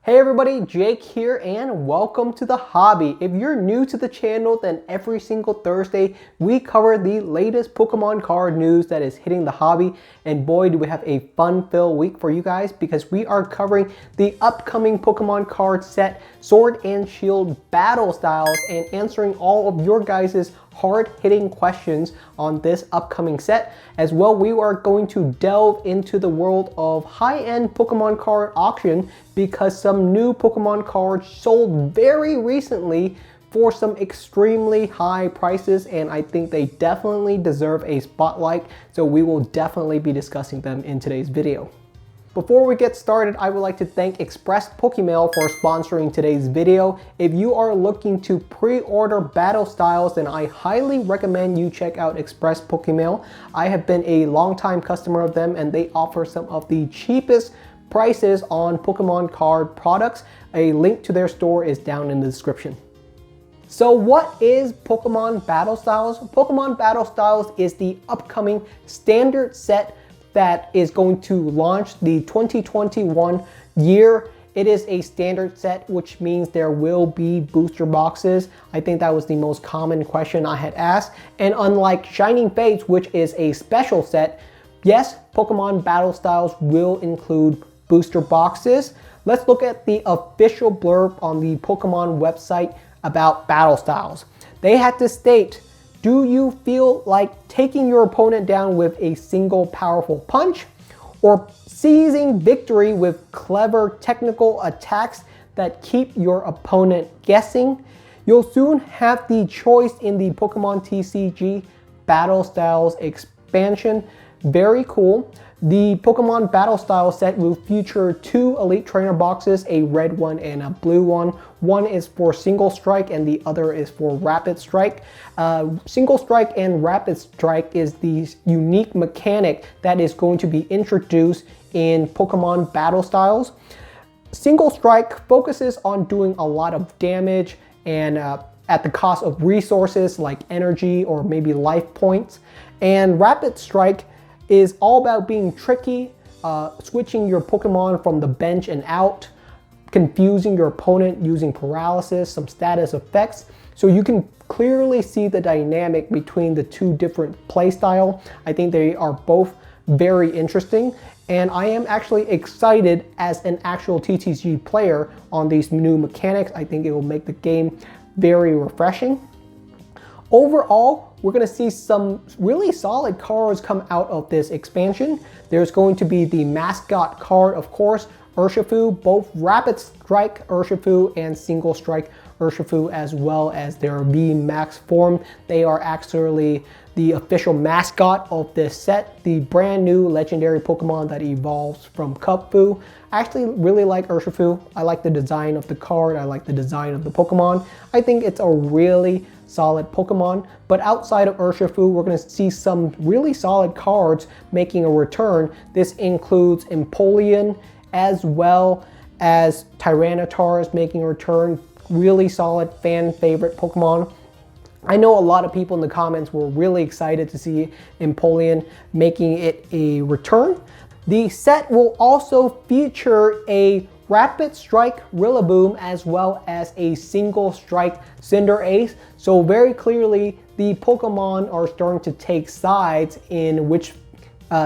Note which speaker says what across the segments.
Speaker 1: Hey everybody, Jake here and welcome to the hobby. If you're new to the channel, then every single Thursday we cover the latest Pokemon card news that is hitting the hobby. And boy, do we have a fun-filled week for you guys because we are covering the upcoming Pokemon card set Sword and Shield Battle Styles and answering all of your guys' hard-hitting questions on this upcoming set. As well, we are going to delve into the world of high-end Pokemon card auction because some new Pokemon cards sold very recently for some extremely high prices, and I think they definitely deserve a spotlight, so we will definitely be discussing them in today's video. Before we get started, I would like to thank Express Pokemail for sponsoring today's video. If you are looking to pre-order battle styles, then I highly recommend you check out Express Pokemail. I have been a long-time customer of them and they offer some of the cheapest prices on Pokemon card products. A link to their store is down in the description. So what is Pokemon Battle Styles? Pokemon Battle Styles is the upcoming standard set that is going to launch the 2021 year. It is a standard set, which means there will be booster boxes. I think that was the most common question I had asked. And unlike Shining Fates, which is a special set, yes, Pokemon Battle Styles will include booster boxes. Let's look at the official blurb on the Pokemon website about Battle Styles. They had to state, do you feel like taking your opponent down with a single powerful punch or seizing victory with clever technical attacks that keep your opponent guessing? You'll soon have the choice in the Pokemon TCG Battle Styles expansion. Very cool. The Pokemon Battle Style set will feature 2 Elite Trainer boxes, a red one and a blue one. One is for Single Strike and the other is for Rapid Strike. Single Strike and Rapid Strike is the unique mechanic that is going to be introduced in Pokemon Battle Styles. Single Strike focuses on doing a lot of damage and at the cost of resources like energy or maybe life points. And Rapid Strike is all about being tricky, switching your Pokemon from the bench and out, confusing your opponent using paralysis, some status effects. So you can clearly see the dynamic between the two different playstyle. I think they are both very interesting, and I am actually excited as an actual TCG player on these new mechanics. I think it will make the game very refreshing. Overall, we're going to see some really solid cards come out of this expansion. There's going to be the mascot card, of course, Urshifu, both Rapid Strike Urshifu and Single Strike Urshifu, as well as their VMAX form. They are actually the official mascot of this set, the brand new legendary Pokemon that evolves from Kubfu. I actually really like Urshifu. I like the design of the card. I like the design of the Pokemon. I think it's a really solid Pokemon, but outside of Urshifu, we're going to see some really solid cards making a return. This includes Empoleon as well as Tyranitar making a return. Really solid fan favorite Pokemon. I know a lot of people in the comments were really excited to see Empoleon making it a return. The set will also feature a Rapid Strike Rillaboom as well as a Single Strike Cinderace. So very clearly the Pokemon are starting to take sides in which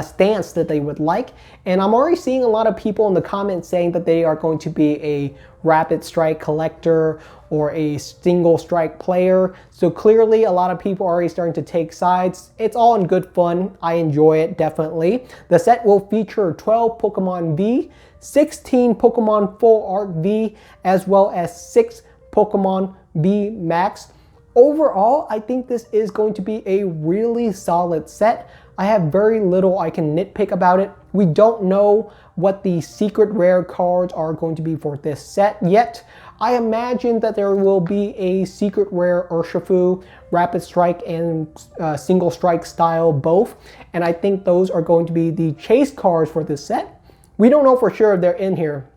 Speaker 1: stance that they would like. And I'm already seeing a lot of people in the comments saying that they are going to be a Rapid Strike collector or a Single Strike player. So clearly a lot of people are already starting to take sides. It's all in good fun. I enjoy it, definitely. The set will feature 12 Pokemon V, 16 Pokemon Full Art V, as well as 6 Pokemon V Max. Overall, I think this is going to be a really solid set. I have very little I can nitpick about it. We don't know what the secret rare cards are going to be for this set yet. I imagine that there will be a secret rare Urshifu, Rapid Strike, and Single Strike style both. And I think those are going to be the chase cards for this set. We don't know for sure if they're in here.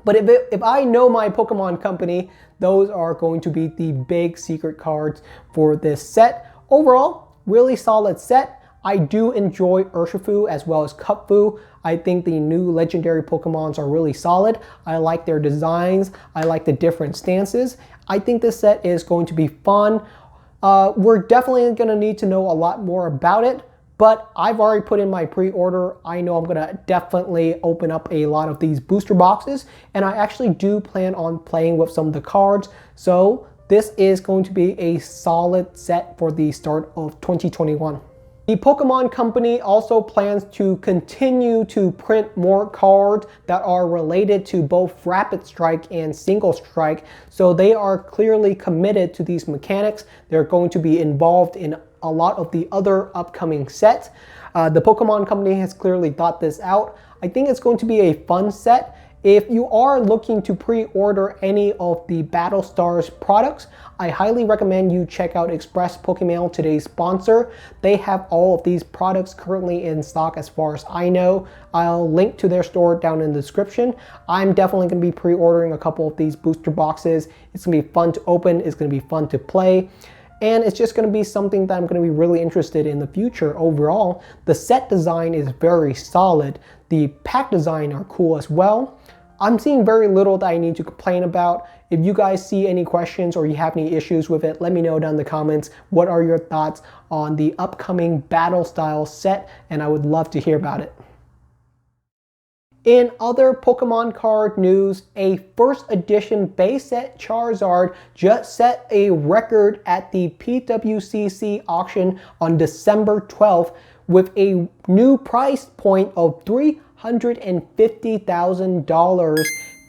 Speaker 1: But if I know my Pokemon company, those are going to be the big secret cards for this set. Overall, really solid set. I do enjoy Urshifu as well as Kupfu. I think the new legendary Pokemons are really solid. I like their designs. I like the different stances. I think this set is going to be fun. We're definitely going to need to know a lot more about it, but I've already put in my pre-order. I know I'm going to definitely open up a lot of these booster boxes, and I actually do plan on playing with some of the cards. So this is going to be a solid set for the start of 2021. The Pokemon Company also plans to continue to print more cards that are related to both Rapid Strike and Single Strike, so they are clearly committed to these mechanics. They're going to be involved in a lot of the other upcoming sets. The Pokemon Company has clearly thought this out. I think it's going to be a fun set. If you are looking to pre-order any of the Battle Stars products, I highly recommend you check out Express Pokemail, today's sponsor. They have all of these products currently in stock as far as I know. I'll link to their store down in the description. I'm definitely going to be pre-ordering a couple of these booster boxes. It's going to be fun to open. It's going to be fun to play. And it's just going to be something that I'm going to be really interested in the future overall. The set design is very solid. The pack design are cool as well. I'm seeing very little that I need to complain about. If you guys see any questions or you have any issues with it, let me know down in the comments. What are your thoughts on the upcoming battle style set? And I would love to hear about it. In other Pokemon card news, a first edition base set Charizard just set a record at the PWCC auction on December 12th with a new price point of $350,000.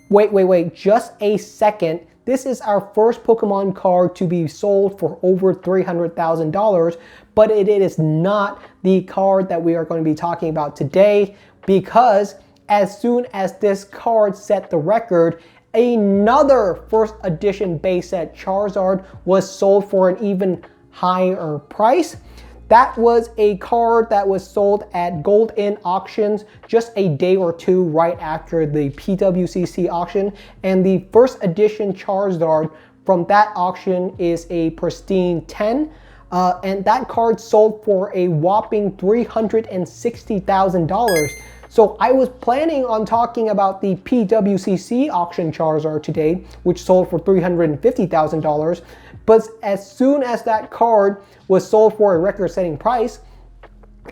Speaker 1: Wait, just a second. This is our first Pokemon card to be sold for over $300,000, but it is not the card that we are going to be talking about today, because as soon as this card set the record, another first edition base set Charizard was sold for an even higher price. That was a card that was sold at Gold Inn auctions just a day or two right after the PWCC auction. And the first edition Charizard from that auction is a pristine 10. And that card sold for a whopping $360,000. So I was planning on talking about the PWCC auction Charizard today, which sold for $350,000. But as soon as that card was sold for a record-setting price,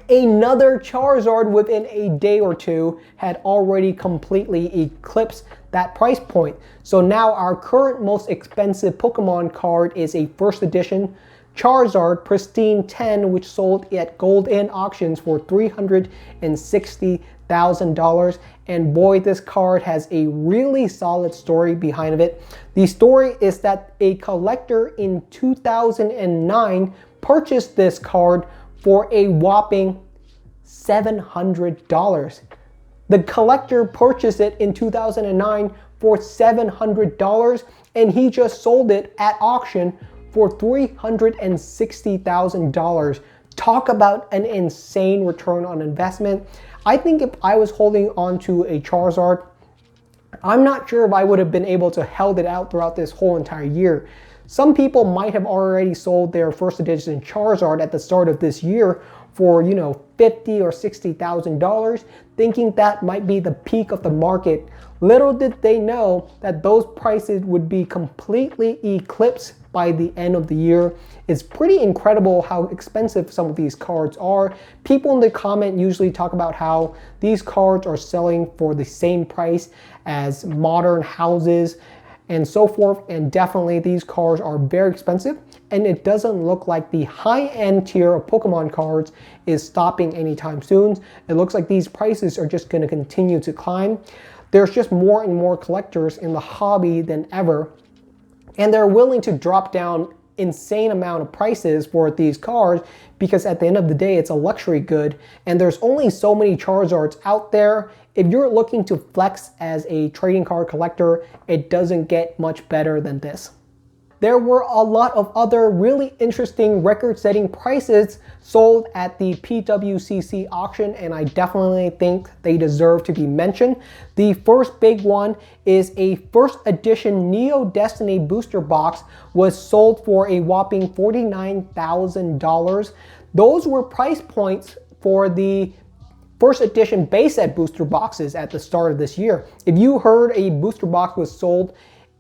Speaker 1: another Charizard within a day or two had already completely eclipsed that price point. So now our current most expensive Pokemon card is a first edition Charizard Pristine 10, which sold at Gold Inn auctions for $360,000. And boy, this card has a really solid story behind it. The story is that a collector in 2009 purchased this card for a whopping $700. The collector purchased it in 2009 for $700, and he just sold it at auction for $360,000. Talk about an insane return on investment. I think if I was holding on to a Charizard, I'm not sure if I would have been able to held it out throughout this whole entire year. Some people might have already sold their first edition Charizard at the start of this year for, $50,000 or $60,000, thinking that might be the peak of the market. Little did they know that those prices would be completely eclipsed by the end of the year. It's pretty incredible how expensive some of these cards are. People in the comment usually talk about how these cards are selling for the same price as modern houses and so forth, and definitely these cards are very expensive, and it doesn't look like the high-end tier of Pokemon cards is stopping anytime soon. It looks like these prices are just going to continue to climb. There's just more and more collectors in the hobby than ever, and they're willing to drop down insane amount of prices for these cards, because at the end of the day, it's a luxury good, and there's only so many Charizards out there. If you're looking to flex as a trading card collector, it doesn't get much better than this. There were a lot of other really interesting record-setting prices sold at the PWCC auction, and I definitely think they deserve to be mentioned. The first big one is a first edition Neo Destiny booster box was sold for a whopping $49,000. those were price points for the first edition base set booster boxes at the start of this year. If you heard a booster box was sold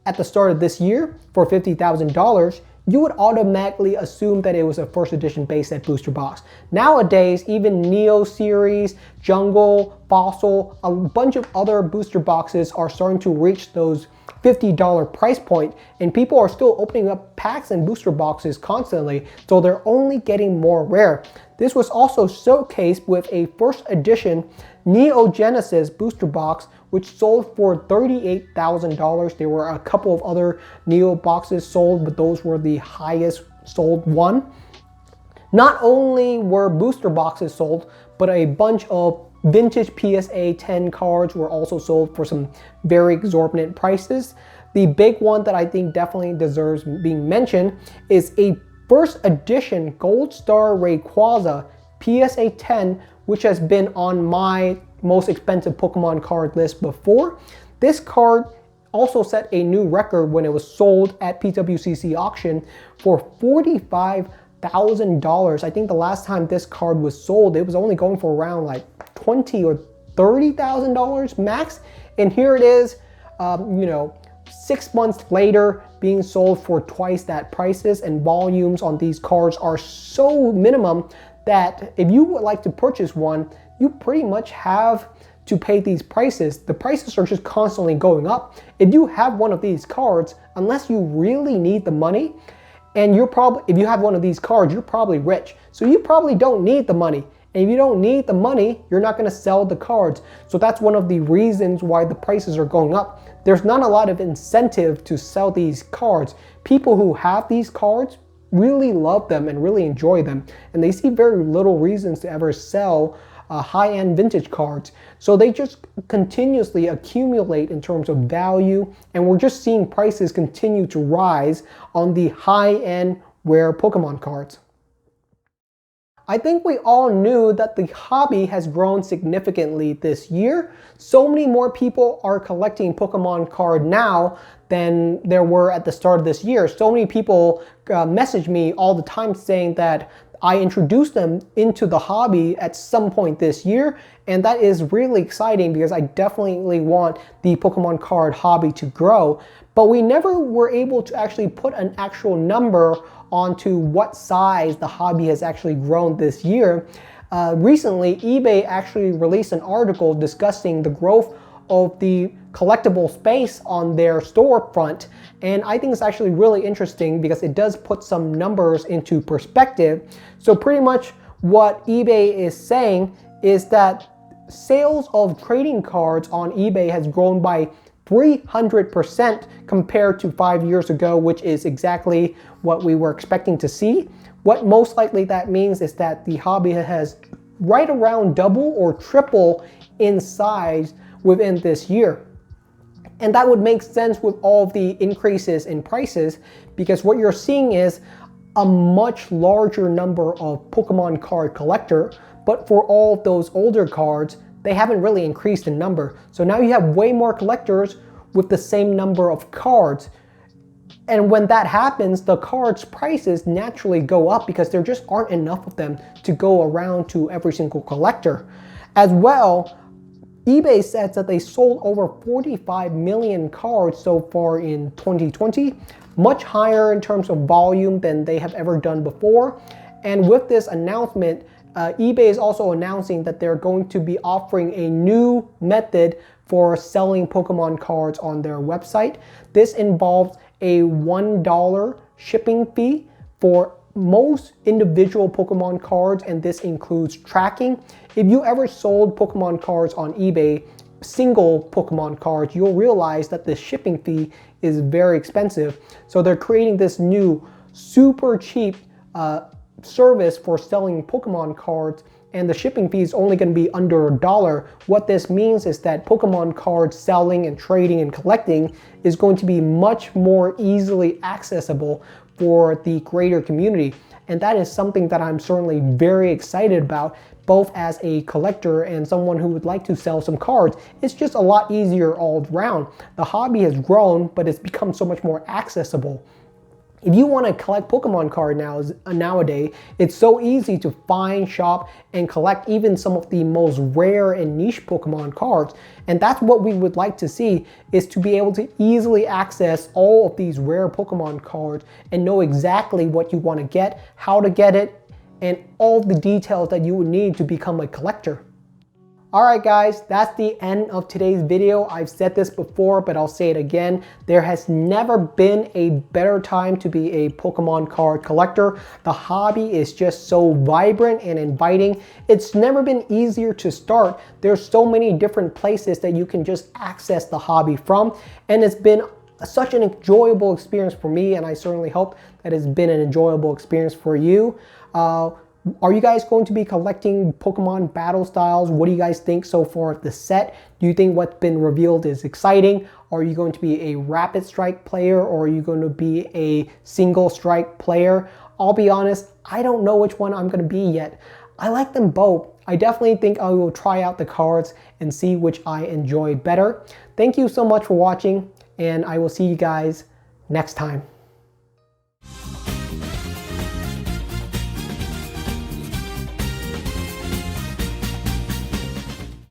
Speaker 1: at the start of this year for $50,000, you would automatically assume that it was a first edition base set booster box. Nowadays, even Neo Series, Jungle, Fossil, a bunch of other booster boxes are starting to reach those $50 price point, and people are still opening up packs and booster boxes constantly, so they're only getting more rare. This was also showcased with a first edition Neo Genesis booster box, which sold for $38,000. There were a couple of other Neo boxes sold, but those were the highest sold one. Not only were booster boxes sold, but a bunch of vintage PSA 10 cards were also sold for some very exorbitant prices. The big one that I think definitely deserves being mentioned is a first edition Gold Star Rayquaza PSA 10, which has been on my most expensive Pokemon card list before. This card also set a new record when it was sold at PWCC auction for $45,000. I think the last time this card was sold, it was only going for around like $20,000 or $30,000 max. And here it is, 6 months later, being sold for twice that prices, and volumes on these cards are so minimum that if you would like to purchase one, you pretty much have to pay these prices. The prices are just constantly going up. If you have one of these cards, unless you really need the money, and if you have one of these cards, you're probably rich. So you probably don't need the money. And if you don't need the money, you're not gonna sell the cards. So that's one of the reasons why the prices are going up. There's not a lot of incentive to sell these cards. People who have these cards really love them and really enjoy them. And they see very little reasons to ever sell high-end vintage cards. So they just continuously accumulate in terms of value, and we're just seeing prices continue to rise on the high-end rare Pokemon cards. I think we all knew that the hobby has grown significantly this year. So many more people are collecting Pokemon card now than there were at the start of this year. So many people message me all the time saying that I introduced them into the hobby at some point this year, and that is really exciting because I definitely want the Pokemon card hobby to grow. But we never were able to actually put an actual number onto what size the hobby has actually grown this year. Recently, eBay actually released an article discussing the growth of the collectible space on their storefront, and I think it's actually really interesting because it does put some numbers into perspective. So pretty much what eBay is saying is that sales of trading cards on eBay has grown by 300% compared to 5 years ago, which is exactly what we were expecting to see. What most likely that means is that the hobby has right around double or triple in size within this year. And that would make sense with all of the increases in prices, because what you're seeing is a much larger number of Pokemon card collector, but for all of those older cards, they haven't really increased in number. So now you have way more collectors with the same number of cards. And when that happens, the cards' prices naturally go up because there just aren't enough of them to go around to every single collector. As well, eBay says that they sold over 45 million cards so far in 2020, much higher in terms of volume than they have ever done before. And with this announcement, eBay is also announcing that they're going to be offering a new method for selling Pokemon cards on their website. This involves a $1 shipping fee for most individual Pokemon cards, and this includes tracking. If you ever sold Pokemon cards on eBay, single Pokemon cards, you'll realize that the shipping fee is very expensive. So they're creating this new super cheap service for selling Pokemon cards, and the shipping fee is only going to be under $1. What this means is that Pokemon card selling and trading and collecting is going to be much more easily accessible for the greater community. And that is something that I'm certainly very excited about, both as a collector and someone who would like to sell some cards. It's just a lot easier all around. The hobby has grown, but it's become so much more accessible. If you want to collect Pokemon cards nowadays, it's so easy to find, shop, and collect even some of the most rare and niche Pokemon cards. And that's what we would like to see, is to be able to easily access all of these rare Pokemon cards and know exactly what you want to get, how to get it, and all the details that you would need to become a collector. Alright guys, that's the end of today's video. I've said this before, but I'll say it again. There has never been a better time to be a Pokemon card collector. The hobby is just so vibrant and inviting. It's never been easier to start. There's so many different places that you can just access the hobby from, and it's been such an enjoyable experience for me, and I certainly hope that it's been an enjoyable experience for you. Are you guys going to be collecting Pokemon battle styles? What do you guys think so far of the set? Do you think what's been revealed is exciting? Are you going to be a rapid strike player, or are you going to be a single strike player? I'll be honest, I don't know which one I'm going to be yet. I like them both. I definitely think I will try out the cards and see which I enjoy better. Thank you so much for watching, and I will see you guys next time.